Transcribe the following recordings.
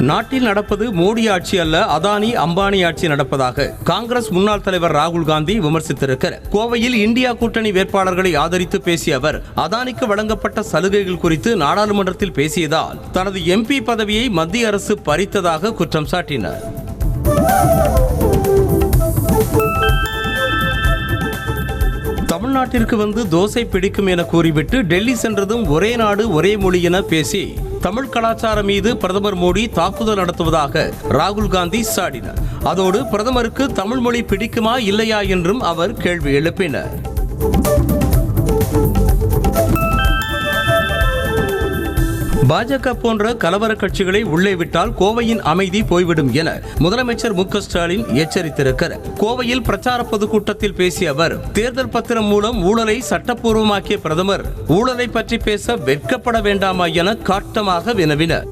நாட்டில் நடப்பது மோடி ஆட்சி அல்ல, அதானி அம்பானி ஆட்சி நடப்பதாக காங்கிரஸ் முன்னாள் தலைவர் ராகுல் காந்தி விமர்சித்திருக்கிறார். கோவையில் இந்தியா கூட்டணி வேட்பாளர்களை ஆதரித்து பேசிய அவர் அதானிக்கு வழங்கப்பட்ட சலுகைகள் குறித்து நாடாளுமன்றத்தில் பேசியதால் தனது எம்பி பதவியை மத்திய அரசு பறித்ததாக குற்றம் சாட்டினார். தமிழ்நாட்டிற்கு வந்து தோசை பிடிக்கும் என கூறிவிட்டு டெல்லி சென்றதும் ஒரே நாடு ஒரே மொழி என பேசி தமிழ் கலாச்சாரம் மீது பிரதமர் மோடி தாக்குதல் நடத்துவதாக ராகுல் காந்தி சாடினார். அதோடு பிரதமருக்கு தமிழ் மொழி பிடிக்குமா இல்லையா என்றும் அவர் கேள்வி எழுப்பினார். பாஜக போன்ற கலவர கட்சிகளை உள்ளே விட்டால் கோவையின் அமைதி போய்விடும் என முதலமைச்சர் மு.க.ஸ்டாலின் எச்சரித்திருக்கிறார். கோவையில் பிரச்சார பொதுக்கூட்டத்தில் பேசிய அவர் தேர்தல் பத்திரம் மூலம் ஊழலை சட்டப்பூர்வமாக்கிய பிரதமர் ஊழலை பற்றி பேச வெட்கப்பட வேண்டாமா என காட்டமாக வினவினார்.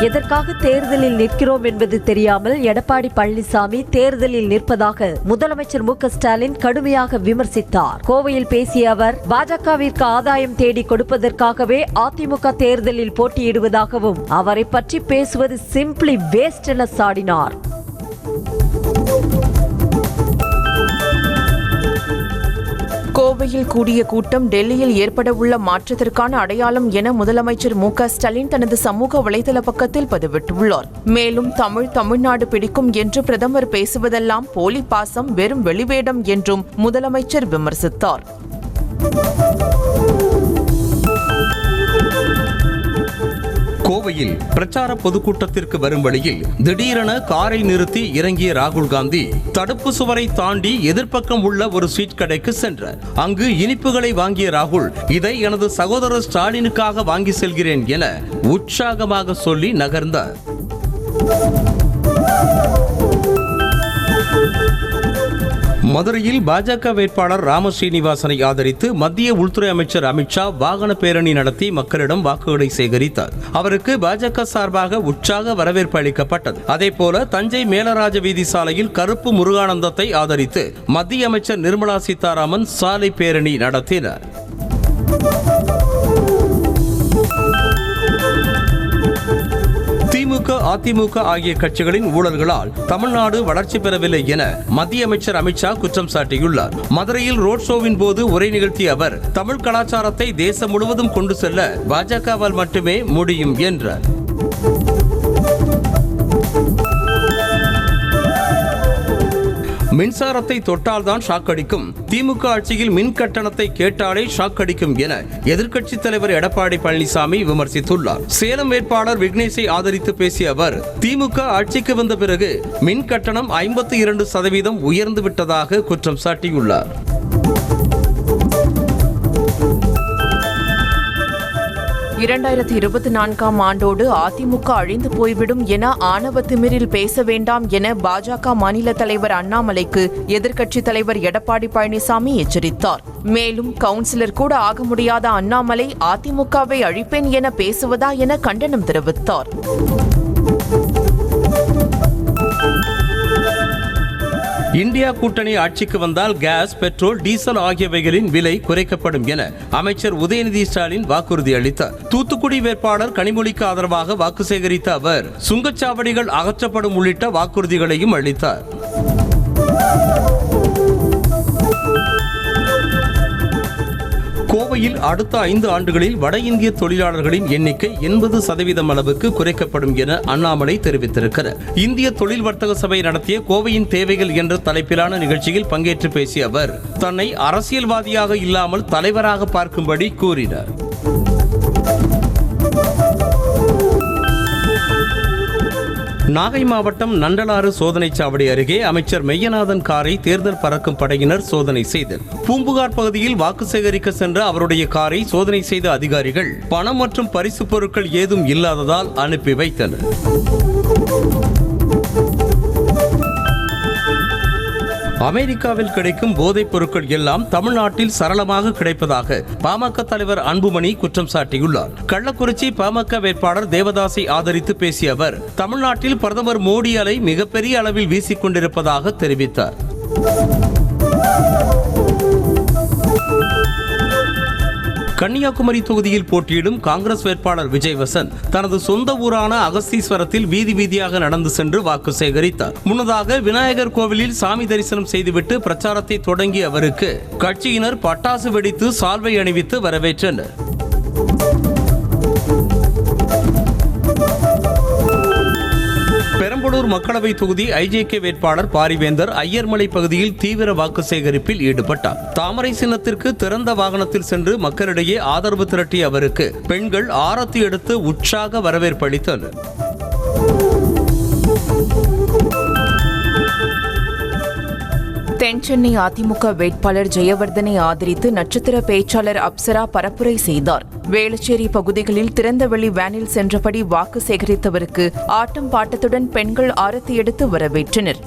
எதற்காக தேர்தலில் நிற்கிறோம் என்பது தெரியாமல் எடப்பாடி பழனிசாமி தேர்தலில் நிற்பதாக முதலமைச்சர் மு.க.ஸ்டாலின் கடுமையாக விமர்சித்தார். கோவையில் பேசிய அவர் பாஜகவிற்கு ஆதாயம் தேடி கொடுப்பதற்காகவே அதிமுக தேர்தலில் போட்டியிடுவதாகவும் அவரை பற்றி பேசுவது சிம்பிளி வேஸ்ட் என சாடினார். கோவையில் கூடிய கூட்டம் டெல்லியில் ஏற்படவுள்ள மாற்றத்திற்கான அடையாளம் என முதலமைச்சர் மு.க.ஸ்டாலின் தனது சமூக வலைதள பக்கத்தில் பதிவிட்டுள்ளார். மேலும் தமிழ்நாடு பிடிக்கும் என்று பிரதமர் பேசுவதெல்லாம் போலி பாசம், வெறும் வெளிவேடம் என்றும் முதலமைச்சர் விமர்சித்தார். கோவையில் பிரச்சார பொதுக்கூட்டத்திற்கு வரும் வழியில் திடீரென காரை நிறுத்தி இறங்கிய ராகுல் காந்தி தடுப்பு சுவரை தாண்டி எதிர்ப்பக்கம் உள்ள ஒரு ஸ்வீட் கடைக்கு சென்றார். அங்கு இனிப்புகளை வாங்கிய ராகுல் இதை எனது சகோதரர் ஸ்டாலினுக்காக வாங்கி செல்கிறேன் என உற்சாகமாக சொல்லி நகர்ந்தார். மதுரையில் பாஜக வேட்பாளர் ராம ஸ்ரீனிவாசனை ஆதரித்து மத்திய உள்துறை அமைச்சர் அமித்ஷா வாகன பேரணி நடத்தி மக்களிடம் வாக்குகளை சேகரித்தார். அவருக்கு பாஜக சார்பாக உற்சாக வரவேற்பு அளிக்கப்பட்டது. அதேபோல தஞ்சை மேலராஜ வீதி சாலையில் கருப்பு முருகானந்தத்தை ஆதரித்து மத்திய அமைச்சர் நிர்மலா சீதாராமன் சாலை பேரணி நடத்தினார். திமுக, அதிமுக ஆகிய கட்சிகளின் ஊழல்களால் தமிழ்நாடு வளர்ச்சி பெறவில்லை என மத்திய அமைச்சர் அமித்ஷா குற்றம் சாட்டியுள்ளார். மதுரையில் ரோட் ஷோவின் போது உரை நிகழ்த்திய அவர் தமிழ் கலாச்சாரத்தை தேசம் முழுவதும் கொண்டு செல்ல பாஜகவால் மட்டுமே முடியும் என்றார். மின்சாரத்தை தொட்டால்தான் ஷாக் அடிக்கும், திமுக ஆட்சியில் மின் கட்டணத்தை கேட்டாலே ஷாக் அடிக்கும் என எதிர்க்கட்சித் தலைவர் எடப்பாடி பழனிசாமி விமர்சித்துள்ளார். சேலம் வேட்பாளர் விக்னேஷை ஆதரித்து பேசிய அவர் திமுக ஆட்சிக்கு வந்த பிறகு மின் கட்டணம் 52% உயர்ந்து விட்டதாக குற்றம் சாட்டியுள்ளார். இரண்டாயிரத்து 24ஆம் ஆண்டோடு அதிமுக அழிந்து போய்விடும் என ஆணவ திமிரில் பேச வேண்டாம் என பாஜக மாநில தலைவர் அண்ணாமலைக்கு எதிர்க்கட்சித் தலைவர் எடப்பாடி பழனிசாமி எச்சரித்தார். மேலும் கவுன்சிலர் கூட ஆக முடியாத அண்ணாமலை அதிமுகவை அழிப்பேன் என பேசுவதா என கண்டனம் தெரிவித்தார். இந்தியா கூட்டணி ஆட்சிக்கு வந்தால் கேஸ், பெட்ரோல், டீசல் ஆகியவைகளின் விலை குறைக்கப்படும் என அமைச்சர் உதயநிதி ஸ்டாலின் வாக்குறுதி அளித்தார். தூத்துக்குடி வேட்பாளர் கனிமொழிக்கு ஆதரவாக வாக்கு சேகரித்த அவர் சுங்கச்சாவடிகள் அகற்றப்படும் உள்ளிட்ட வாக்குறுதிகளையும் அளித்தார். கோவையில் அடுத்த 5 ஆண்டுகளில் வட இந்திய தொழிலாளர்களின் எண்ணிக்கை 80% அளவுக்கு குறைக்கப்படும் என அண்ணாமலை தெரிவித்திருக்கிறார். இந்திய தொழில் வர்த்தக சபை நடத்திய கோவையின் தேவைகள் என்ற தலைப்பிலான நிகழ்ச்சியில் பங்கேற்று பேசிய அவர் தன்னை அரசியல்வாதியாக இல்லாமல் தலைவராக பார்க்கும்படி கூறினார். நாகை மாவட்டம் நண்டலாறு சோதனைச் சாவடி அருகே அமைச்சர் மெய்யநாதன் காரை தேர்தல் பறக்கும் படையினர் சோதனை செய்தனர். பூம்புகார் பகுதியில் வாக்கு சேகரிக்க சென்ற அவருடைய காரை சோதனை செய்த அதிகாரிகள் பணம் மற்றும் பரிசு பொருட்கள் ஏதும் இல்லாததால் அனுப்பி வைத்தனர். அமெரிக்காவில் கிடைக்கும் போதைப் பொருட்கள் எல்லாம் தமிழ்நாட்டில் சரளமாக கிடைப்பதாக பாமக தலைவர் அன்புமணி குற்றம் சாட்டியுள்ளார். கள்ளக்குறிச்சி பாமக வேட்பாளர் தேவதாசை ஆதரித்து பேசிய அவர் தமிழ்நாட்டில் பிரதமர் மோடி அலை மிகப்பெரிய அளவில் வீசிக்கொண்டிருப்பதாக தெரிவித்தார். கன்னியாகுமரி தொகுதியில் போட்டியிடும் காங்கிரஸ் வேட்பாளர் விஜய் வசந்த் தனது சொந்த ஊரான அகஸ்தீஸ்வரத்தில் வீதி வீதியாக நடந்து சென்று வாக்கு சேகரித்தார். முன்னதாக விநாயகர் கோவிலில் சாமி தரிசனம் செய்துவிட்டு பிரச்சாரத்தை தொடங்கிய அவருக்கு கட்சியினர் பட்டாசு வெடித்து சால்வை அணிவித்து வரவேற்றனர். பெரம்பலூர் மக்களவை தொகுதி ஐஜேகே வேட்பாளர் பாரிவேந்தர் ஐயர்மலை பகுதியில் தீவிர வாக்கு சேகரிப்பில் ஈடுபட்டார். தாமரை சின்னத்திற்கு திறந்த வாகனத்தில் சென்று மக்களிடையே ஆதரவு திரட்டிய அவருக்கு பெண்கள் ஆரத்தி எடுத்து உற்சாக வரவேற்பு அளித்தனர். தென்சென்னை அதிமுக வேட்பாளர் ஜெயவர்தனை ஆதரித்து நட்சத்திர பேச்சாளர் அப்சரா பரப்புரை செய்தார். வேளச்சேரி பகுதிகளில் திறந்தவெளி வேனில் சென்றபடி வாக்கு சேகரித்தவருக்கு ஆட்டம் பாட்டத்துடன் பெண்கள் ஆரத்தி எடுத்து வரவேற்றனர்.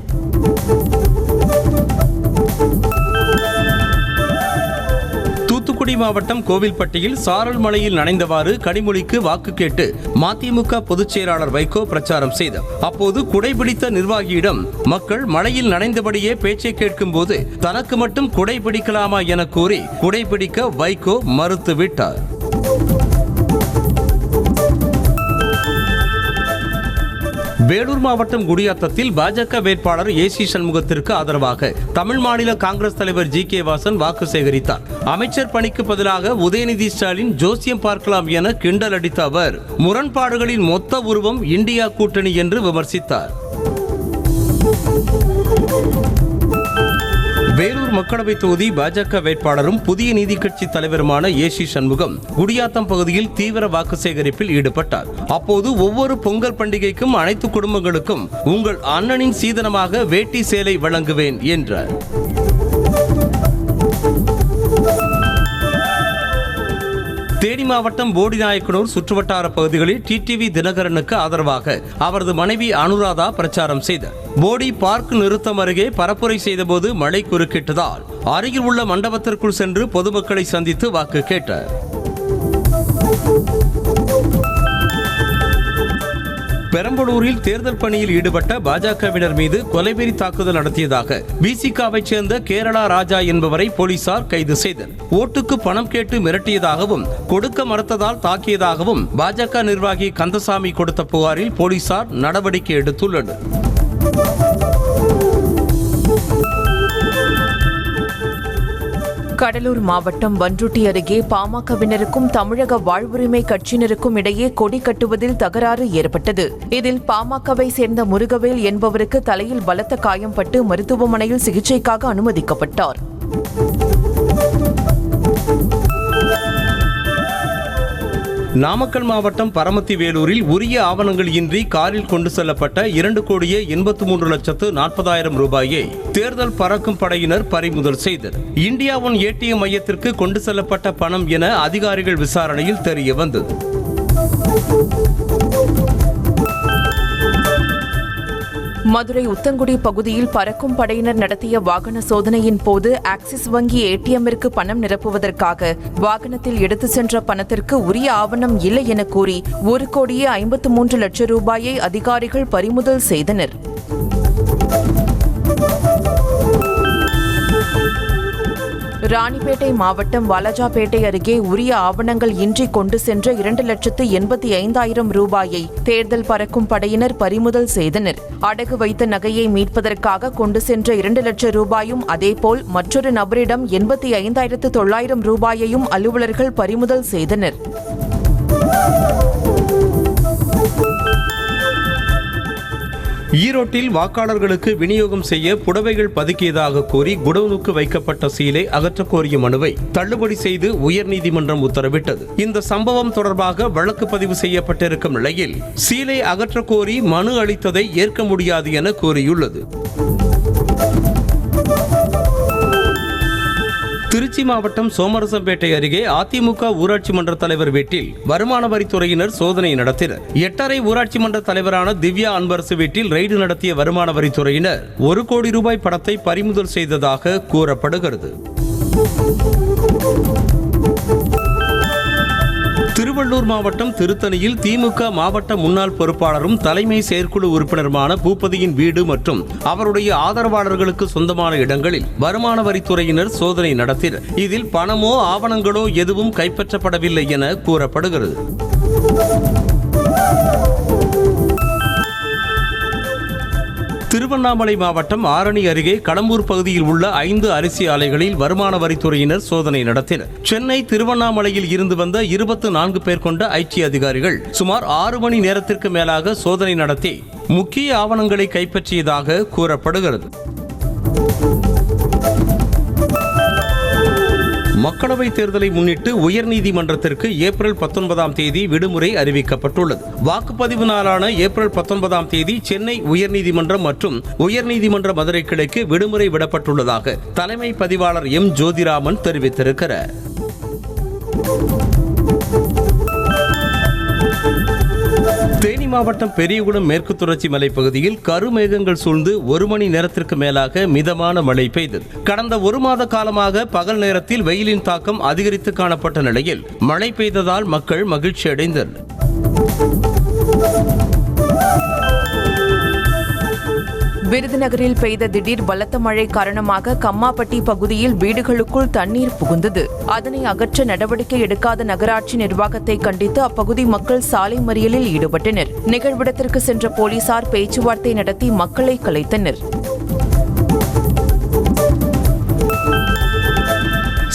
தூத்துக்குடி மாவட்டம் கோவில்பட்டியில் சாரல் மலையில் நனைந்தவாறு கனிமொழிக்கு வாக்கு கேட்டு மதிமுக பொதுச் செயலாளர் வைகோ பிரச்சாரம் செய்தார். அப்போது குடைபிடித்த நிர்வாகியிடம் மக்கள் மழையில் நனைந்தபடியே பேச்சை கேட்கும் போது தனக்கு மட்டும் குடை பிடிக்கலாமா என கூறி குடைபிடிக்க வைகோ மறுத்துவிட்டார். வேலூர் மாவட்டம் குடியாத்தத்தில் பாஜக வேட்பாளர் ஏசி சண்முகத்திற்கு ஆதரவாக தமிழ் மாநில காங்கிரஸ் தலைவர் ஜி.கே. வாசன் வாக்கு சேகரித்தார். அமைச்சர் பணிக்கு பதிலாக உதயநிதி ஸ்டாலின் ஜோசியம் பார்க்கலாம் என கிண்டல் அடித்த அவர் முரண்பாடுகளின் மொத்த உருவம் இந்தியா கூட்டணி என்று விமர்சித்தார். வேலூர் மக்களவை தொகுதி பாஜக வேட்பாளரும் புதிய நீதி கட்சி தலைவருமான ஏசி சண்முகம் குடியாத்தம் பகுதியில் தீவிர வாக்கு சேகரிப்பில் ஈடுபட்டார். அப்போது ஒவ்வொரு பொங்கல் பண்டிகைக்கும் அனைத்து குடும்பங்களுக்கும் உங்கள் அண்ணனின் சீதனமாக வேட்டி சேலை வழங்குவேன் என்றார். தேனி மாவட்டம் போடிநாயக்கனூர் சுற்றுவட்டார பகுதிகளில் டிடிவி தினகரனுக்கு ஆதரவாக அவரது மனைவி அனுராதா பிரச்சாரம் செய்தார். போடி பார்க் நிறுத்தம் அருகே பரப்புரை செய்தபோது மழை குறுக்கிட்டதால் அருகில் உள்ள மண்டபத்திற்குள் சென்று பொதுமக்களை சந்தித்து வாக்கு கேட்டார். பெரம்பலூரில் தேர்தல் பணியில் ஈடுபட்ட பாஜகவினர் மீது கொலைவெறி தாக்குதல் நடத்தியதாக பிசிகாவை சேர்ந்த கேரளா ராஜா என்பவரை போலீசார் கைது செய்தனர். ஓட்டுக்கு பணம் கேட்டு மிரட்டியதாகவும் கொடுக்க மறுத்ததால் தாக்கியதாகவும் பாஜக நிர்வாகி கந்தசாமி கொடுத்த புகாரில் போலீசார் நடவடிக்கை எடுத்துள்ளனர். கடலூர் மாவட்டம் பண்ருட்டி அருகே பாமகவினருக்கும் தமிழக வாழ்வுரிமை கட்சியினருக்கும் இடையே கொடி கட்டுவதில் தகராறு ஏற்பட்டது. இதில் பாமகவை சேர்ந்த முருகவேல் என்பவருக்கு தலையில் பலத்த காயம்பட்டு மருத்துவமனையில் சிகிச்சைக்காக அனுமதிக்கப்பட்டார். நாமக்கல் மாவட்டம் பரமத்தி வேலூரில் உரிய ஆவணங்கள் இன்றி காரில் கொண்டு செல்லப்பட்ட 2,83,40,000 ரூபாயை தேர்தல் பறக்கும் படையினர் பறிமுதல் செய்தனர். இந்தியா ஒன் ஏடிஎம் மையத்திற்கு கொண்டு செல்லப்பட்ட பணம் என அதிகாரிகள் விசாரணையில் தெரிய வந்தது. மதுரை உத்தங்குடி பகுதியில் பறக்கும் படையினர் நடத்திய வாகன சோதனையின் போது ஆக்சிஸ் வங்கி ஏடிஎம்மிற்கு பணம் நிரப்புவதற்காக வாகனத்தில் எடுத்து சென்ற பணத்திற்கு உரிய ஆவணம் இல்லை என கூறி 1,53,00,000 ரூபாயை அதிகாரிகள் பறிமுதல் செய்தனர். ராணிப்பேட்டை மாவட்டம் வாலாஜாபேட்டை அருகே உரிய ஆவணங்கள் இன்றி கொண்டு சென்ற 2,85,000 ரூபாயை தேர்தல் பறக்கும் படையினர் பறிமுதல் செய்தனர். அடகு வைத்த நகையை மீட்பதற்காக கொண்டு சென்ற 2 லட்சம் ரூபாயும் அதேபோல் மற்றொரு நபரிடம் 85,900 ரூபாயையும் அலுவலர்கள் பறிமுதல் செய்தனர். ஈரோட்டில் வாக்காளர்களுக்கு விநியோகம் செய்ய புடவைகள் பதுக்கியதாக கூறி குடோனுக்கு வைக்கப்பட்ட சீலை அகற்றக் கோரிய மனுவை தள்ளுபடி செய்து உயர்நீதிமன்றம் உத்தரவிட்டது. இந்த சம்பவம் தொடர்பாக வழக்கு பதிவு செய்யப்பட்டிருக்கும் நிலையில் சீலை அகற்றக் கோரி மனு அளித்ததை ஏற்க முடியாது என கூறியுள்ளது. திருச்சி மாவட்டம் சோமரசம்பேட்டை அருகே அதிமுக ஊராட்சி மன்ற தலைவர் வீட்டில் வருமான வரித்துறையினர் சோதனை நடத்தினர். 8.5 ஊராட்சி மன்ற தலைவரான திவ்யா அன்பரசு வீட்டில் ரெய்டு நடத்திய வருமான வரித்துறையினர் 1 கோடி ரூபாய் பணத்தை பறிமுதல் செய்ததாக கூறப்படுகிறது. திருவள்ளூர் மாவட்டம் திருத்தணியில் திமுக மாவட்ட முன்னாள் பொறுப்பாளரும் தலைமை செயற்குழு உறுப்பினருமான பூபதியின் வீடு மற்றும் அவருடைய ஆதரவாளர்களுக்கு சொந்தமான இடங்களில் வருமான வரித்துறையினர் சோதனை நடத்தினர். இதில் பணமோ ஆவணங்களோ எதுவும் கைப்பற்றப்படவில்லை என கூறப்படுகிறது. திருவண்ணாமலை மாவட்டம் ஆரணி அருகே கடம்பூர் பகுதியில் உள்ள 5 அரிசி ஆலைகளில் வருமான வரித்துறையினர் சோதனை நடத்தினர். சென்னை திருவண்ணாமலையில் இருந்து வந்த 24 பேர் கொண்ட ஐடி அதிகாரிகள் சுமார் 6 மணி நேரத்திற்கு மேலாக சோதனை நடத்தி முக்கிய ஆவணங்களை கைப்பற்றியதாக கூறப்படுகிறது. மக்களவைத் தேர்தலை முன்னிட்டு உயர்நீதிமன்றத்திற்கு ஏப்ரல் 19ஆம் தேதி விடுமுறை அறிவிக்கப்பட்டுள்ளது. வாக்குப்பதிவு நாளான ஏப்ரல் 19ஆம் தேதி சென்னை உயர்நீதிமன்றம் மற்றும் உயர்நீதிமன்ற மதுரை கிளைக்கு விடுமுறை விடப்பட்டுள்ளதாக தலைமை பதிவாளர் எம் ஜோதிராமன் தெரிவித்திருக்கிறார். தேனி மாவட்டம் பெரியகுளம் மேற்கு தொடர்ச்சி மலைப்பகுதியில் கருமேகங்கள் சூழ்ந்து 1 மணி நேரத்திற்கு மேலாக மிதமான மழை பெய்தது. கடந்த 1 மாத காலமாக பகல் நேரத்தில் வெயிலின் தாக்கம் அதிகரித்து காணப்பட்ட நிலையில் மழை பெய்ததால் மக்கள் மகிழ்ச்சி அடைந்தனர். விருதுநகரில் பெய்த திடீர் பலத்த மழை காரணமாக கம்மாப்பட்டி பகுதியில் வீடுகளுக்குள் தண்ணீர் புகுந்தது. அதனை அகற்ற நடவடிக்கை எடுக்காத நகராட்சி நிர்வாகத்தை கண்டித்து அப்பகுதி மக்கள் சாலை மறியலில் ஈடுபட்டனர். நிகழ்விடத்திற்கு சென்ற போலீசார் பேச்சுவார்த்தை நடத்தி மக்களை கலைத்தனர்.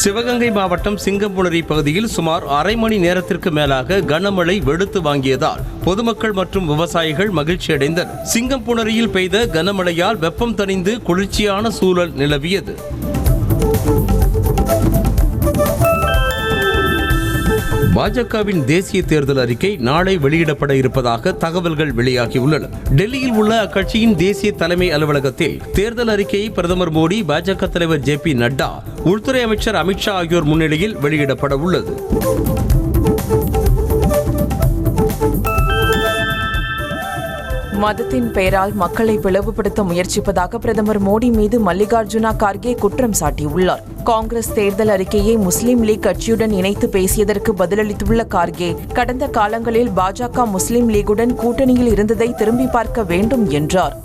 சிவகங்கை மாவட்டம் சிங்கம்புணரி பகுதியில் சுமார் அரை மணி நேரத்திற்கு மேலாக கனமழை வெளுத்து வாங்கியதால் பொதுமக்கள் மற்றும் விவசாயிகள் மகிழ்ச்சி அடைந்தனர். சிங்கம்புணரியில் பெய்த கனமழையால் வெப்பம் தணிந்து குளிர்ச்சியான சூழல் நிலவியது. பாஜகவின் தேசிய தேர்தல் அறிக்கை நாளை வெளியிடப்பட இருப்பதாக தகவல்கள் வெளியாகியுள்ளன. டெல்லியில் உள்ள அக்கட்சியின் தேசிய தலைமை அலுவலகத்தில் தேர்தல் அறிக்கையை பிரதமர் மோடி, பாஜக தலைவர் JP நட்டா, உள்துறை அமைச்சர் அமித்ஷா ஆகியோர் முன்னிலையில் வெளியிடப்பட உள்ளது. மதத்தின் பெயரால் மக்களை பிளவுபடுத்த முயற்சிப்பதாக பிரதமர் மோடி மீது மல்லிகார்ஜுனா கார்கே குற்றம் சாட்டியுள்ளார். காங்கிரஸ் தேர்தல் அறிக்கையை முஸ்லீம் லீக் கட்சியுடன் இணைத்து பேசியதற்கு பதிலளித்துள்ள கார்கே, கடந்த காலங்களில் பாஜக முஸ்லீம் லீகுடன் கூட்டணியில் இருந்ததை திரும்பி பார்க்க வேண்டும் என்றார்.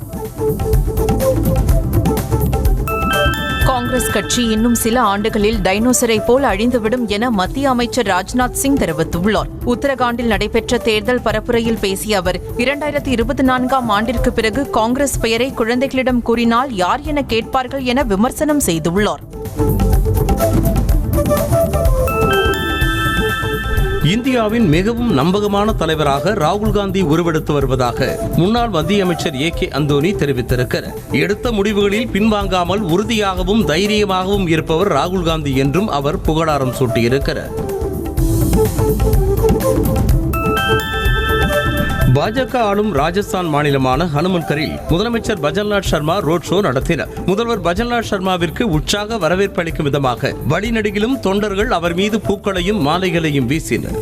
காங்கிரஸ் கட்சி இன்னும் சில ஆண்டுகளில் டைனோசரை போல் அழிந்துவிடும் என மத்திய அமைச்சர் ராஜ்நாத் சிங் தெரிவித்துள்ளார். உத்தரகாண்டில் நடைபெற்ற தேர்தல் பரப்புரையில் பேசிய அவர், 2024ஆம் ஆண்டிற்கு பிறகு காங்கிரஸ் பெயரை குழந்தைகளிடம் கூறினால் யார் என கேட்பார்கள் என விமர்சனம் செய்துள்ளார். இந்தியாவின் மிகவும் நம்பகமான தலைவராக ராகுல் காந்தி உருவெடுத்து வருவதாக முன்னாள் மத்திய அமைச்சர் AK அந்தோனி தெரிவித்திருக்கிறார். எடுத்த முடிவுகளில் பின்வாங்காமல் உறுதியாகவும் தைரியமாகவும் இருப்பவர் ராகுல் காந்தி என்றும் அவர் புகழாரம் சூட்டியிருக்கிறார். பாஜக ஆளும் ராஜஸ்தான் மாநிலமான ஹனுமன்கரில் முதலமைச்சர் பஜன்லால் சர்மா ரோட் ஷோ நடத்தினார். முதல்வர் பஜன்லால் சர்மாவிற்கு உற்சாக வரவேற்பு அளிக்கும் விதமாக வழிநெடுகிலும் தொண்டர்கள் அவர் மீது பூக்களையும் மாலைகளையும் வீசினர்.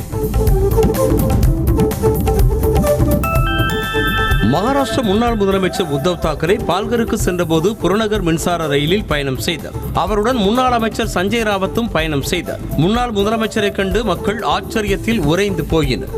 மகாராஷ்டிர முன்னாள் முதலமைச்சர் உத்தவ் தாக்கரே பால்கருக்கு சென்றபோது புறநகர் மின்சார ரயிலில் பயணம் செய்தார். அவருடன் முன்னாள் அமைச்சர் சஞ்சய் ராவத்தும் பயணம் செய்தார். முன்னாள் முதலமைச்சரை கண்டு மக்கள் ஆச்சரியத்தில் உறைந்து போயினர்.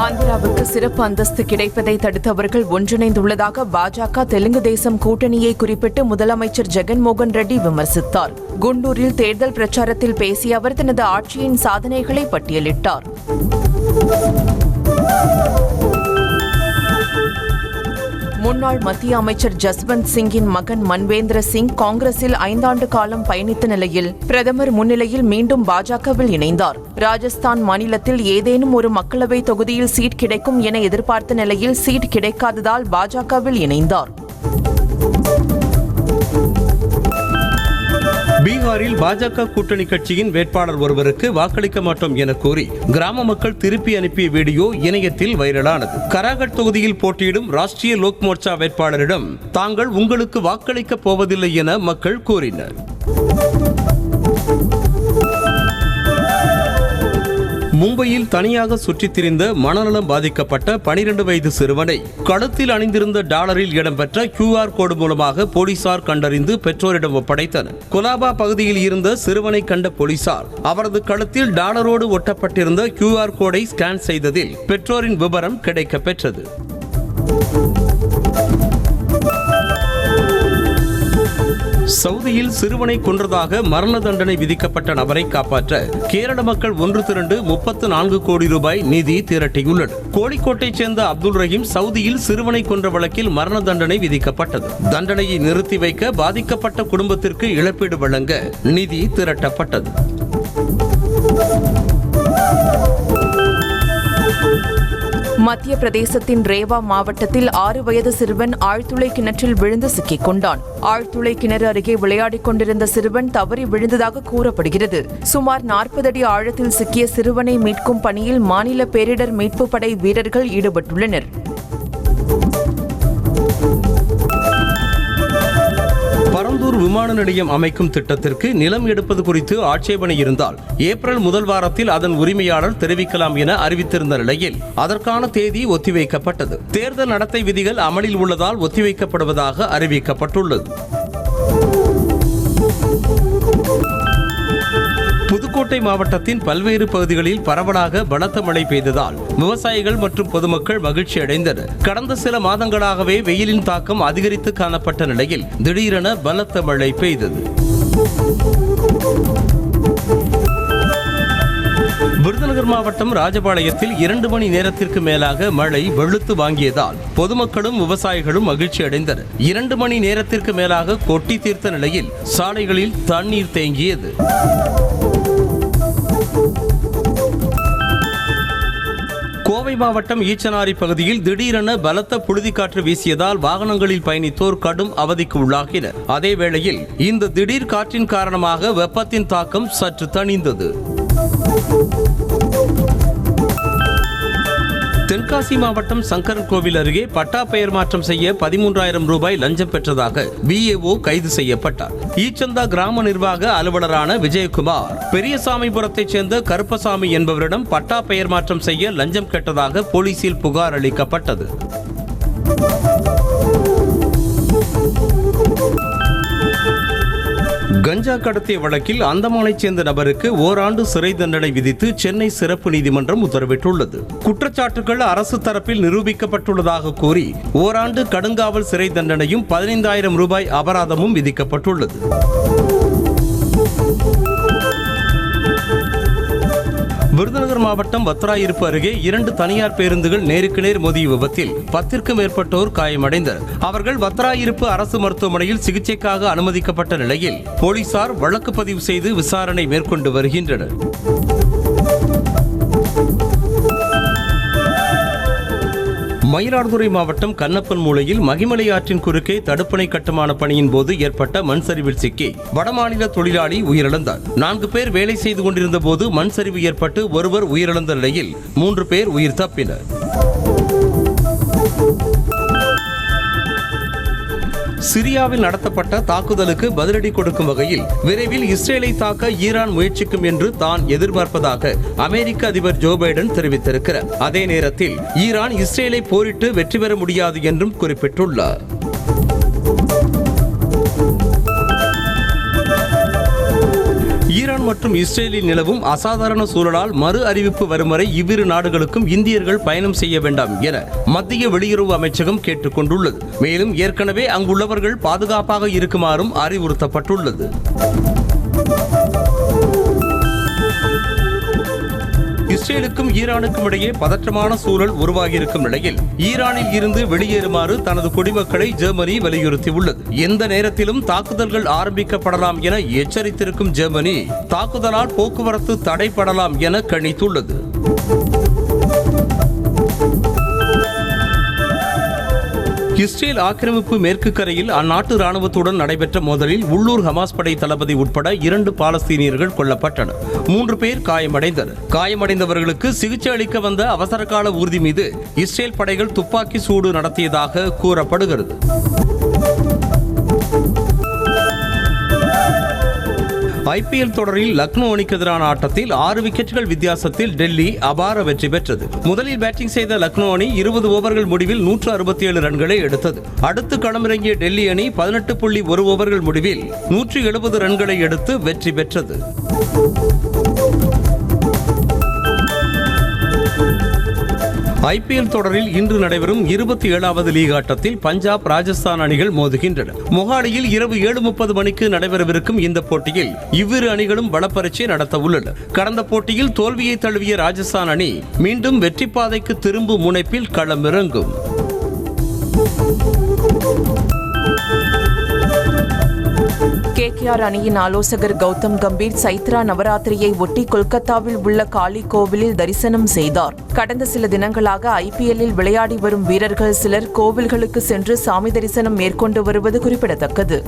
ஆந்திராவுக்கு சிறப்பு அந்தஸ்து கிடைப்பதை தடுத்தவர்கள் ஒன்றிணைந்துள்ளதாக பாஜக தெலுங்கு தேசம் கூட்டணியை குறிப்பிட்டு முதலமைச்சர் ஜெகன்மோகன் ரெட்டி விமர்சித்தார். குண்டூரில் தேர்தல் பிரச்சாரத்தில் பேசிய அவர் தனது ஆட்சியின் சாதனைகளை பட்டியலிட்டார். முன்னாள் மத்திய அமைச்சர் ஜஸ்வந்த் சிங்கின் மகன் மன்வேந்திர சிங் காங்கிரஸில் 5 ஆண்டு காலம் பயணித்த நிலையில் பிரதமர் முன்னிலையில் மீண்டும் பாஜகவில் இணைந்தார். ராஜஸ்தான் மாநிலத்தில் ஏதேனும் ஒரு மக்களவை தொகுதியில் சீட் கிடைக்கும் என எதிர்பார்த்த நிலையில் சீட் கிடைக்காததால் பாஜகவில் இணைந்தார். பீகாரில் பாஜக கூட்டணி கட்சியின் வேட்பாளர் ஒருவருக்கு வாக்களிக்க மாட்டோம் என கூறி கிராம மக்கள் திருப்பி அனுப்பிய வீடியோ இணையத்தில் வைரலானது. கராகட் தொகுதியில் போட்டியிடும் ராஷ்டிரிய லோக் மோர்ச்சா வேட்பாளரிடம் தாங்கள் உங்களுக்கு வாக்களிக்கப் போவதில்லை என மக்கள் கூறினர். மும்பையில் தனியாக சுற்றித் திரிந்த மனநலம் பாதிக்கப்பட்ட 12 வயது சிறுவனை கழுத்தில் அணிந்திருந்த டாலரில் இடம்பெற்ற QR கோடு மூலமாக போலீசார் கண்டறிந்து பெற்றோரிடம் ஒப்படைத்தனர். கொலாபா பகுதியில் இருந்த சிறுவனை கண்ட போலீசார் அவரது கழுத்தில் டாலரோடு ஒட்டப்பட்டிருந்த QR கோடை ஸ்கேன் செய்ததில் பெற்றோரின் விவரம் கிடைக்கப்பெற்றது. சவுதியில் சிறுவனை கொன்றதாக மரண தண்டனை விதிக்கப்பட்ட நபரை காப்பாற்ற கேரள மக்கள் ஒன்று திரண்டு 34 கோடி ரூபாய் நிதி திரட்டியுள்ளனர். கோழிக்கோட்டைச் சேர்ந்த அப்துல் ரஹீம் சவுதியில் சிறுவனை கொன்ற வழக்கில் மரண தண்டனை விதிக்கப்பட்டது. தண்டனையை நிறுத்தி வைக்க பாதிக்கப்பட்ட குடும்பத்திற்கு இழப்பீடு வழங்க நிதி திரட்டப்பட்டது. மத்திய பிரதேசத்தின் ரேவா மாவட்டத்தில் 6 வயது சிறுவன் ஆழ்துளை கிணற்றில் விழுந்து சிக்கிக் கொண்டான். ஆழ்துளை கிணறு அருகே விளையாடிக் கொண்டிருந்த சிறுவன் தவறி விழுந்ததாக கூறப்படுகிறது. சுமார் 40 அடி ஆழத்தில் சிக்கிய சிறுவனை மீட்கும் பணியில் மாநில பேரிடர் மீட்பு படை வீரர்கள் ஈடுபட்டுள்ளனர். பரந்தூர் விமான நிலையம் அமைக்கும் திட்டத்திற்கு நிலம் எடுப்பது குறித்து ஆட்சேபனை இருந்தால் ஏப்ரல் முதல் வாரத்தில் அதன் உரிமையாளர் தெரிவிக்கலாம் என அறிவித்திருந்த நிலையில் அதற்கான தேதி ஒத்திவைக்கப்பட்டது. தேர்தல் நடத்தை விதிகள் அமலில் உள்ளதால் ஒத்திவைக்கப்படுவதாக அறிவிக்கப்பட்டுள்ளது. புதுக்கோட்டை மாவட்டத்தின் பல்வேறு பகுதிகளில் பரவலாக பலத்த மழை பெய்ததால் விவசாயிகள் மற்றும் பொதுமக்கள் மகிழ்ச்சி அடைந்தனர். கடந்த சில மாதங்களாகவே வெயிலின் தாக்கம் அதிகரித்து காணப்பட்ட நிலையில் திடீரென பலத்த மழை பெய்தது. விருதுநகர் மாவட்டம் ராஜபாளையத்தில் 2 மணி நேரத்திற்கு மேலாக மழை வெளுத்து வாங்கியதால் பொதுமக்களும் விவசாயிகளும் மகிழ்ச்சி அடைந்தனர். 2 மணி நேரத்திற்கு மேலாக கொட்டி தீர்த்த நிலையில் சாலைகளில் தண்ணீர் தேங்கியது. கோவை மாவட்டம் ஈச்சனாரி பகுதியில் திடீரென பலத்த புழுதிக்காற்று வீசியதால் வாகனங்களில் பயணித்தோர் கடும் அவதிக்கு உள்ளாகினர். அதே வேளையில் இந்த திடீர் காற்றின் காரணமாக வெப்பத்தின் தாக்கம் சற்று தணிந்தது. தென்காசி மாவட்டம் சங்கரன் கோவில் அருகே பட்டா பெயர் மாற்றம் செய்ய 13,000 ரூபாய் லஞ்சம் பெற்றதாக VAO கைது செய்யப்பட்டார். ஈச்சந்தா கிராம நிர்வாக அலுவலரான விஜயகுமார் பெரியசாமிபுரத்தைச் சேர்ந்த கருப்பசாமி என்பவரிடம் பட்டா பெயர் மாற்றம் செய்ய லஞ்சம் கேட்டதாக போலீசில் புகார் அளிக்கப்பட்டது. கஞ்சா கடத்திய வழக்கில் அந்தமானைச் சேர்ந்த நபருக்கு ஓராண்டு சிறை தண்டனை விதித்து சென்னை சிறப்பு நீதிமன்றம் உத்தரவிட்டுள்ளது. குற்றச்சாட்டுகள் அரசு தரப்பில் நிரூபிக்கப்பட்டுள்ளதாக கூறி ஓராண்டு கடுங்காவல் சிறை தண்டனையும் 15,000 ரூபாய் அபராதமும் விதிக்கப்பட்டுள்ளது. விருதுநகர் மாவட்டம் வத்ராயிருப்பு அருகே 2 தனியார் பேருந்துகள் நேருக்கு நேர் மோதிய விபத்தில் 10க்கும் மேற்பட்டோர் காயமடைந்தனர். அவர்கள் வத்ராயிருப்பு அரசு மருத்துவமனையில் சிகிச்சைக்காக அனுமதிக்கப்பட்ட நிலையில் போலீசார் வழக்கு பதிவு செய்து விசாரணை மேற்கொண்டு வருகின்றனர். மயிலாடுதுறை மாவட்டம் கண்ணப்பன் மூலையில் மகிமலை ஆற்றின் குறுக்கே தடுப்பணை கட்டுமான பணியின் போது ஏற்பட்ட மண் சரிவில் சிக்கி வடமாநில தொழிலாளி உயிரிழந்தார். 4 பேர் வேலை செய்து கொண்டிருந்த போது மண் சரிவு ஏற்பட்டு ஒருவர் உயிரிழந்த நிலையில் 3 பேர் உயிர் தப்பினர். சிரியாவில் நடத்தப்பட்ட தாக்குதலுக்கு பதிலடி கொடுக்கும் வகையில் விரைவில் இஸ்ரேலை தாக்க ஈரான் முயற்சிக்கும் என்று தான் எதிர்பார்ப்பதாக அமெரிக்க அதிபர் ஜோ பைடன் தெரிவித்திருக்கிறார். அதே நேரத்தில் ஈரான் இஸ்ரேலை போரிட்டு வெற்றி பெற முடியாது என்றும் குறிப்பிட்டுள்ளார். ஈரான் மற்றும் இஸ்ரேலில் நிலவும் அசாதாரண சூழலால் மறு அறிவிப்பு வரும் வரை இவ்விரு நாடுகளுக்கும் இந்தியர்கள் பயணம் செய்ய வேண்டாம் என மத்திய வெளியுறவு அமைச்சகம் கேட்டுக் கொண்டுள்ளது. மேலும் ஏற்கனவே அங்குள்ளவர்கள் பாதுகாப்பாக இருக்குமாறும் அறிவுறுத்தப்பட்டுள்ளது. இஸ்ரேலுக்கும் ஈரானுக்கும் இடையே பதற்றமான சூழல் உருவாகியிருக்கும் நிலையில் ஈரானில் இருந்து வெளியேறுமாறு தனது குடிமக்களை ஜெர்மனி வலியுறுத்தியுள்ளது. எந்த நேரத்திலும் தாக்குதல்கள் ஆரம்பிக்கப்படலாம் என எச்சரித்திருக்கும் ஜெர்மனி தாக்குதலால் போக்குவரத்து தடைபடலாம் என கணித்துள்ளது. இஸ்ரேல் ஆக்கிரமிப்பு மேற்கு கரையில் அந்நாட்டு ராணுவத்துடன் நடைபெற்ற மோதலில் உள்ளூர் ஹமாஸ் படை தளபதி உட்பட 2 பாலஸ்தீனியர்கள் கொல்லப்பட்டனர். 3 பேர் காயமடைந்தனர். காயமடைந்தவர்களுக்கு சிகிச்சை அளிக்க வந்த அவசரகால ஊர்தி மீது இஸ்ரேல் படைகள் துப்பாக்கி சூடு நடத்தியதாக கூறப்படுகிறது. IPL தொடரில் லக்னோ அணிக்கு எதிரான ஆட்டத்தில் 6 விக்கெட்டுகள் வித்தியாசத்தில் டெல்லி அபார வெற்றி பெற்றது. முதலில் பேட்டிங் செய்த லக்னோ அணி 20 ஓவர்கள் முடிவில் 167 ரன்களை எடுத்தது. அடுத்து களமிறங்கிய டெல்லி அணி 18.1 ஓவர்கள் முடிவில் 170 ரன்களை எடுத்து வெற்றி பெற்றது. IPL தொடரில் இன்று நடைபெறும் 27வது லீக் ஆட்டத்தில் பஞ்சாப் ராஜஸ்தான் அணிகள் மோதுகின்றன. மொஹாலியில் இரவு 7:30 மணிக்கு நடைபெறவிருக்கும் இந்த போட்டியில் இவ்விரு அணிகளும் பலப்பரீட்சை நடத்த உள்ளன. கடந்த போட்டியில் தோல்வியை தழுவிய ராஜஸ்தான் அணி மீண்டும் வெற்றி பாதைக்கு திரும்பும் முனைப்பில் களமிறங்கும். KKR அணியின் ஆலோசகர் கௌதம் கம்பீர் சைத்ரா நவராத்திரியை ஒட்டி கொல்கத்தாவில் உள்ள காளி கோவிலில் தரிசனம் செய்தார். கடந்த சில தினங்களாக IPL-இல் விளையாடி வரும் வீரர்கள் சிலர் கோவில்களுக்கு சென்று சாமி தரிசனம் மேற்கொண்டு வருவது குறிப்பிடத்தக்கது.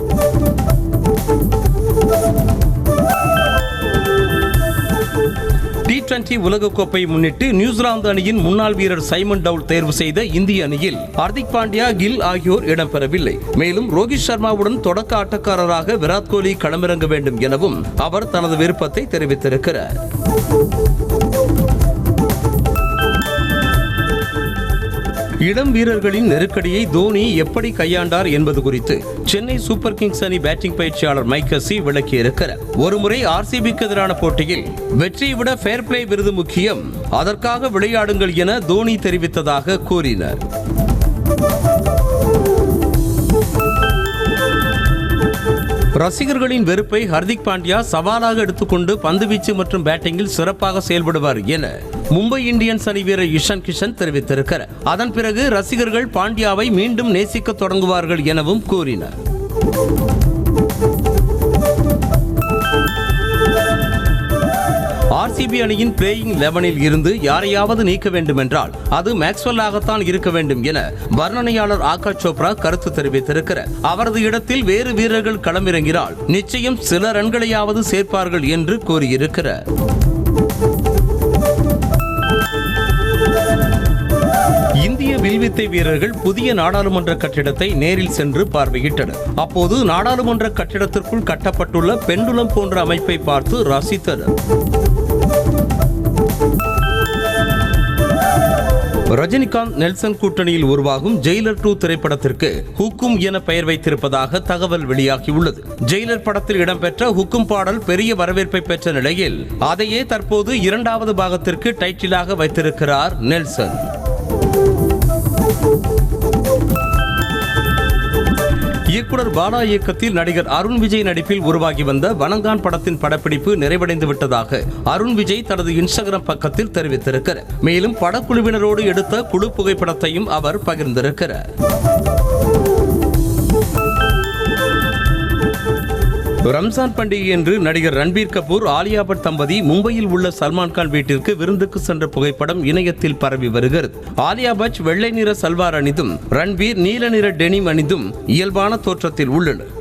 T20 உலகக்கோப்பையை முன்னிட்டு நியூசிலாந்து அணியின் முன்னாள் வீரர் சைமன் டவுல் தேர்வு செய்த இந்திய அணியில் ஹார்திக் பாண்டியா, கில் ஆகியோர் இடம்பெறவில்லை. மேலும் ரோஹித் சர்மாவுடன் தொடக்க ஆட்டக்காரராக விராட் கோலி களமிறங்க வேண்டும் எனவும் அவர் தனது விருப்பத்தை தெரிவித்திருக்கிறார். இளம் வீரர்களின் நெருக்கடியை தோனி எப்படி கையாண்டார் என்பது குறித்து சென்னை சூப்பர் கிங்ஸ் அணி பேட்டிங் பயிற்சியாளர் மைக் ஹஸ்ஸி விளக்கியிருக்கிறார். ஒருமுறை RCBக்கு எதிரான போட்டியில் வெற்றியை விட ஃபேர் பிளே விருது முக்கியம், அதற்காக விளையாடுங்கள் என தோனி தெரிவித்ததாக கூறினார். ரசிகர்களின் வெறுப்பை ஹார்திக் பாண்டியா சவாலாக எடுத்துக்கொண்டு பந்துவீச்சு மற்றும் பேட்டிங்கில் சிறப்பாக செயல்படுவார் என மும்பை இந்தியன்ஸ் அணி வீரர் இஷான் கிஷன் தெரிவித்திருக்கிறார். அதன் பிறகு ரசிகர்கள் பாண்டியாவை மீண்டும் நேசிக்க தொடங்குவார்கள் எனவும் கூறினார். RCB அணியின் பிளேயிங் 11-இல் இருந்து யாரையாவது நீக்க வேண்டுமென்றால் அது மேக்ஸ்வெல்லாகத்தான் இருக்க வேண்டும் என வர்ணனையாளர் ஆகாஷ் சோப்ரா கருத்து தெரிவித்திருக்கிறார். அவரது இடத்தில் வேறு வீரர்கள் களமிறங்கினால் நிச்சயம் சில ரன்களையாவது சேர்ப்பார்கள் என்று கூறியிருக்கிறார். இந்திய வில்வித்தை வீரர்கள் புதிய நாடாளுமன்ற கட்டிடத்தை நேரில் சென்று பார்வையிட்டனர். அப்போது நாடாளுமன்ற கட்டிடத்திற்குள் கட்டப்பட்டுள்ள பெண்டுலம் போன்ற அமைப்பை பார்த்து ரசித்தனர். ரஜினிகாந்த் நெல்சன் கூட்டணியில் உருவாகும் ஜெயிலர் 2 திரைப்படத்திற்கு ஹுக்கும் என பெயர் வைத்திருப்பதாக தகவல் வெளியாகியுள்ளது. ஜெயிலர் படத்தில் இடம்பெற்ற ஹுக்கும் பாடல் பெரிய வரவேற்பை பெற்ற நிலையில் அதையே தற்போது 2வது பாகத்திற்கு டைட்டிலாக வைத்திருக்கிறார் நெல்சன். இயக்குனர் பாலா இயக்கத்தில் நடிகர் அருண் விஜய் நடிப்பில் உருவாகி வந்த வணங்கான் படத்தின் படப்பிடிப்பு நிறைவடைந்து விட்டதாக அருண் விஜய் தனது இன்ஸ்டாகிராம் பக்கத்தில் தெரிவித்திருக்கிறார். மேலும் படக்குழுவினரோடு எடுத்த குழு புகைப்படத்தையும் அவர் பகிர்ந்திருக்கிறார். ரம்ஜான் பண்டிகை என்று நடிகர் ரன்பீர் கபூர், ஆலியா பட் தம்பதி மும்பையில் உள்ள சல்மான் கான் வீட்டிற்கு விருந்துக்கு சென்ற புகைப்படம் இணையத்தில் பரவி வருகிறது. ஆலியா பட் வெள்ளை நிற சல்வார் அணிந்தும் ரன்பீர் நீல நிற டெனிம் அணிந்தும் இயல்பான தோற்றத்தில் உள்ளனர்.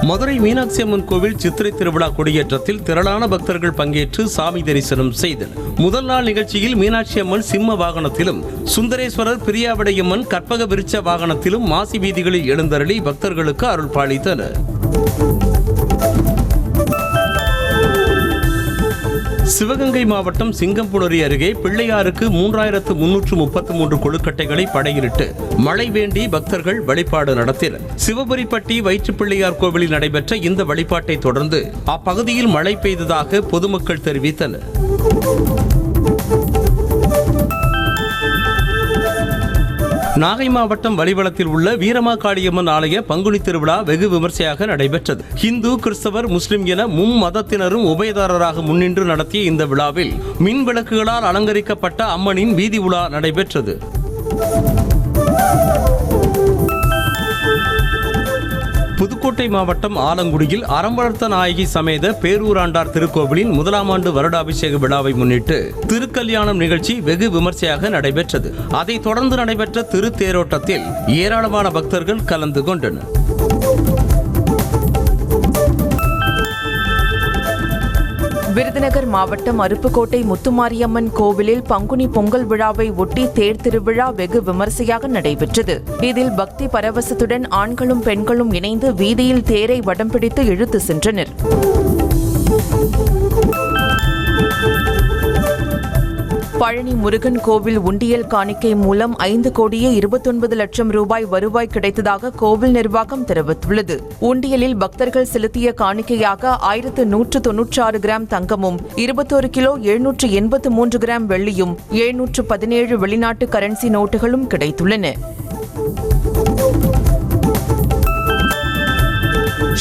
மதுரை மீனாட்சி அம்மன் கோவில் சித்திரை திருவிழா கொடியேற்றத்தில் திரளான பக்தர்கள் பங்கேற்று சாமி தரிசனம் செய்தனர். முதல் நாள் நிகழ்ச்சியில் மீனாட்சி அம்மன் சிம்ம வாகனத்திலும், சுந்தரேஸ்வரர் பிரியாவிடையம்மன் கற்பக விருட்ச வாகனத்திலும் மாசி வீதிகளில் எழுந்தருளி பக்தர்களுக்கு அருள் பாலித்தனர். சிவகங்கை மாவட்டம் சிங்கம்புணரி அருகே பிள்ளையாருக்கு 3333 கொழுக்கட்டைகளை படையிலிட்டு மழை வேண்டி பக்தர்கள் வழிபாடு நடத்தினர். சிவபுரிப்பட்டி வயிற்றுப்பிள்ளையார் கோவிலில் நடைபெற்ற இந்த வழிபாட்டை தொடர்ந்து அப்பகுதியில் மழை பெய்ததாக பொதுமக்கள் தெரிவித்தனர். நாகை மாவட்டம் வலிவலத்தில் உள்ள வீரமாகாளியம்மன் ஆலய பங்குனி திருவிழா வெகு விமர்சையாக நடைபெற்றது. இந்து, கிறிஸ்தவர், முஸ்லிம் என மும்மதத்தினரும் உபயதாரராக முன்னின்று நடத்திய இந்த விழாவில் மின் விளக்குகளால் அலங்கரிக்கப்பட்ட அம்மனின் வீதி உலா நடைபெற்றது. புதுக்கோட்டை மாவட்டம் ஆலங்குடியில் அறம் வளர்த்த நாயகி சமேத பேரூராண்டார் திருக்கோவிலின் 1ஆம் ஆண்டு வருடாபிஷேக விழாவை முன்னிட்டு திருக்கல்யாணம் நிகழ்ச்சி வெகு விமர்சையாக நடைபெற்றது. அதைத் தொடர்ந்து நடைபெற்ற திருத்தேரோட்டத்தில் ஏராளமான பக்தர்கள் கலந்து கொண்டனர். விருதுநகர் மாவட்டம் அருப்புக்கோட்டை முத்துமாரியம்மன் கோவிலில் பங்குனி பொங்கல் விழாவை ஒட்டி தேர் திருவிழா வெகு விமரிசையாக நடைபெற்றது. இதில் பக்தி பரவசத்துடன் ஆண்களும் பெண்களும் இணைந்து வீதியில் தேரை வடம் பிடித்து இழுத்து சென்றனர். பழனி முருகன் கோவில் உண்டியல் காணிக்கை மூலம் 5,29,00,000 ரூபாய் வருவாய் கிடைத்ததாக கோவில் நிர்வாகம் தெரிவித்துள்ளது. உண்டியலில் பக்தர்கள் செலுத்திய காணிக்கையாக 1,196 கிராம் தங்கமும் 21 கிலோ 783 கிராம் வெள்ளியும் 717 வெளிநாட்டு கரன்சி நோட்டுகளும் கிடைத்துள்ளன.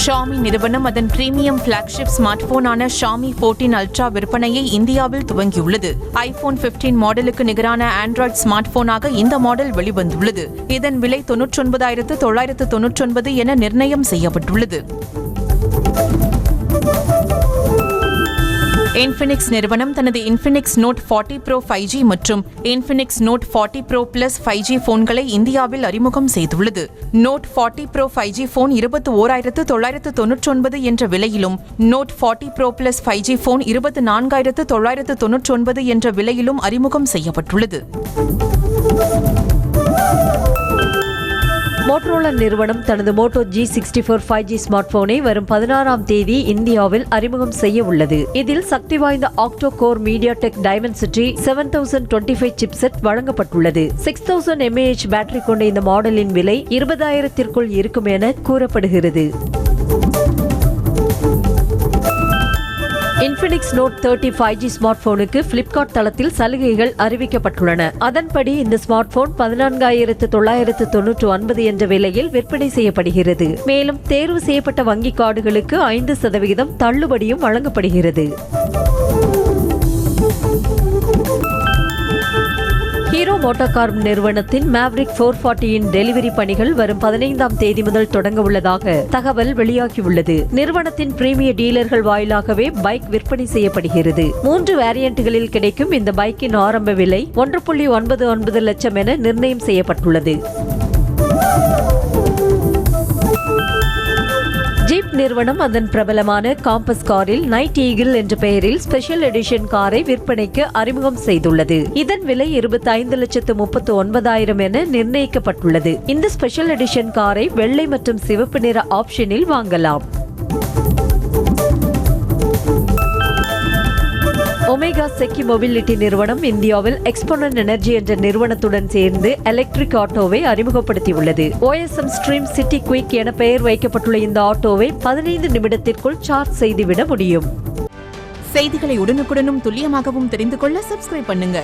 ஷாமி நிறுவனம் அதன் பிரீமியம் பிளாக்ஷிப் ஸ்மார்ட் போனான ஷாமி 14 அல்ட்ரா விற்பனையை இந்தியாவில் துவங்கியுள்ளது. iPhone 15 மாடலுக்கு நிகரான ஆண்ட்ராய்டு ஸ்மார்ட் போனாக இந்த மாடல் வெளிவந்துள்ளது. இதன் விலை 99,999 என நிர்ணயம் செய்யப்பட்டுள்ளது. இன்ஃபினிக்ஸ் நிறுவனம் தனது இன்ஃபினிக்ஸ் நோட் 40 Pro 5G மற்றும் Infinix note 40 Pro Plus 5G போன்களை இந்தியாவில் அறிமுகம் செய்துள்ளது. நோட் 40 Pro 5G போன் 21,999 என்ற விலையிலும், note 40 Pro Plus 5G phone 24,999 என்ற விலையிலும் அறிமுகம் செய்யப்பட்டுள்ளது. மோட்டோரோலா நிறுவனம் தனது மோட்டோ G64 5G ஸ்மார்ட் போனை வரும் 16ஆம் தேதி இந்தியாவில் அறிமுகம் செய்ய உள்ளது. இதில் சக்தி வாய்ந்த ஆக்டோ கோர் மீடியாடெக் டைமென்சிட்டி 7025 சிப்செட் வழங்கப்பட்டுள்ளது. 6000 mAh பேட்டரி கொண்ட இந்த மாடலின் விலை 20,000 இருக்கும் என கூறப்படுகிறது. இன்ஃபினிக்ஸ் நோட் 30 5G ஸ்மார்ட் போனுக்கு பிளிப்கார்ட் தளத்தில் சலுகைகள் அறிவிக்கப்பட்டுள்ளன. அதன்படி இந்த ஸ்மார்ட் போன் 14,999 என்ற விலையில் விற்பனை செய்யப்படுகிறது. மேலும் தேர்வு செய்யப்பட்ட வங்கி கார்டுகளுக்கு 5% தள்ளுபடியும் வழங்கப்படுகிறது. ஹீரோ மோட்டோகார்ப் நிறுவனத்தின் மேவ்ரிக் 440 டெலிவரி பணிகள் வரும் 15ஆம் தேதி முதல் தொடங்க உள்ளதாக தகவல் வெளியாகியுள்ளது. நிறுவனத்தின் பிரீமியர் டீலர்கள் வாயிலாகவே பைக் விற்பனை செய்யப்படுகிறது. 3 வேரியன்ட்களில் கிடைக்கும் இந்த பைக்கின் ஆரம்ப விலை 1.99 லட்சம் என நிர்ணயம் செய்யப்பட்டுள்ளது. ஜீப் நிறுவனம் அதன் பிரபலமான காம்பஸ் காரில் நைட் ஈகிள் என்ற பெயரில் ஸ்பெஷல் எடிஷன் காரை விற்பனைக்கு அறிமுகம் செய்துள்ளது. இதன் விலை 25,39,000 என நிர்ணயிக்கப்பட்டுள்ளது. இந்த ஸ்பெஷல் எடிஷன் காரை வெள்ளை மற்றும் சிவப்பு நிற ஆப்ஷனில் வாங்கலாம். ஒமேகா செக்கி மொபிலிட்டி நிறுவனம் இந்தியாவில் எக்ஸ்போனன்ட் எனர்ஜி என்ற நிறுவனத்துடன் சேர்ந்து எலக்ட்ரிக் ஆட்டோவை அறிமுகப்படுத்தியுள்ளது. OSM ஸ்ட்ரீம் சிட்டி குயிக் என பெயர் வைக்கப்பட்டுள்ள இந்த ஆட்டோவை 15 நிமிடத்திற்குள் சார்ஜ் செய்துவிட முடியும். செய்திகளை உடனுக்குடனும் துல்லியமாகவும் தெரிந்து கொள்ள சப்ஸ்கிரைப் பண்ணுங்க.